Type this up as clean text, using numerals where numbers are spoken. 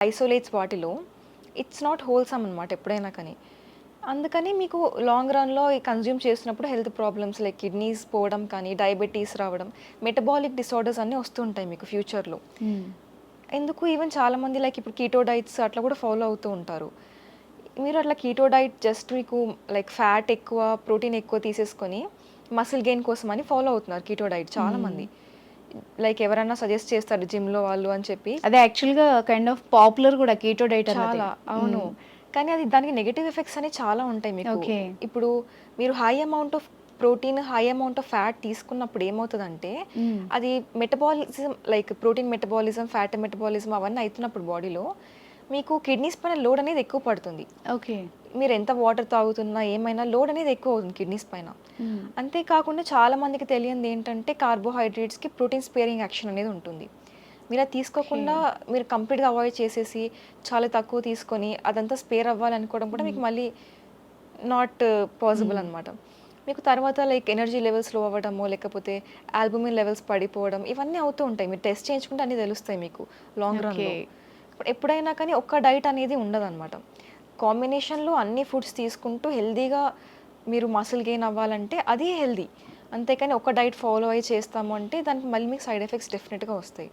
Isolates వాటిలో it's not wholesome అనమాట ఎప్పుడైనా కానీ. అందుకని మీకు లాంగ్ రన్‌లో ఈ కన్జ్యూమ్ చేసినప్పుడు హెల్త్ ప్రాబ్లమ్స్ లైక్ కిడ్నీస్ పోవడం కానీ, డయాబెటీస్ రావడం, మెటబాలిక్ డిసార్డర్స్ అన్నీ వస్తూ ఉంటాయి మీకు ఫ్యూచర్‌లో. హ్మ్. ఎందుకు ఈవెన్ చాలామంది లైక్ ఇప్పుడు కీటో డైట్స్ అట్లా కూడా ఫాలో అవుతూ ఉంటారు. మీరు అట్లా కీటో డైట్ జస్ట్ మీకు లైక్ ఫ్యాట్ ఎక్కువ, ప్రోటీన్ ఎక్కువ తీసేసుకొని మసిల్ గెయిన్ కోసం అని ఫాలో అవుతున్నారు కీటో డైట్ హ్మ్. చాలామంది. లైక్ ఎవరైనా సజెస్ట్ చేస్తారు జిమ్‌లో వాళ్ళు అని చెప్పి. అదే యాక్చువల్‌గా కైండ్ ఆఫ్ పాపులర్ గూడా కీటో డైట్ అన్నది. చాలా. అవును. హ్మ్. కానీ అది దానికి నెగెటివ్ ఎఫెక్ట్స్ అనేవి చాలా ఉంటాయి మీకు. ఓకే. ఇప్పుడు మీరు high amount of protein, high amount of fat తీసుకున్నప్పుడు ఏమవుతదంటే, హ్మ్. అది metabolism like protein metabolism, fat metabolism అవన్నీ అయితున్నప్పుడు బాడీలో, మీకు కిడ్నీస్ పైన లోడ్ అనేది ఎక్కువ పడుతుంది. ఓకే. మీరు ఎంత వాటర్ తాగుతున్నా, ఏమైనా లోడ్ అనేది ఎక్కువ అవుతుంది కిడ్నీస్ పైన. హ్మ్. అంతే కాకుండా చాలా మందికి తెలియనిది ఏంటంటే, కార్బోహైడ్రేట్స్‌కి ప్రోటీన్ స్పేరింగ్ యాక్షన్ అనేది ఉంటుంది. మీరది ఓకే. తీసుకోకుండా మీరు కంప్లీట్‌గా అవాయిడ్ చేసేసి, చాలా తక్కువ తీసుకొని, అదంతా స్పేర్ అవ్వాలనుకోవడం కూడా హ్మ్. మీకు మళ్ళీ నాట్ పాసిబుల్ హ్మ్. అనమాట. మీకు తర్వాత లైక్ ఎనర్జీ లెవెల్స్ లో అవ్వడమో, లేకపోతే ఆల్బుమిన్ లెవెల్స్ పడిపోవడం, ఇవన్నీ అవుతూ ఉంటాయి. మీరు టెస్ట్ చేయించుకుంటే అన్నీ తెలుస్తాయి మీకు లాంగ్ ఓకే. రన్‌లో. ఎప్పుడైనా కానీ ఒక్క డైట్ అనేది ఉండదనమాట. కాంబినేషన్‌లో అన్ని ఫుడ్స్ తీసుకుంటూ హెల్తీగా మీరు మసిల్ గెయిన్ అవ్వాలంటే అది హెల్తీ. అంతేకాని ఒక డైట్ ఫాలో అయ్యి చేస్తాము అంటే దానికి మళ్ళీ మీకు సైడ్ ఎఫెక్ట్స్ డెఫినిట్‌గా వస్తాయి.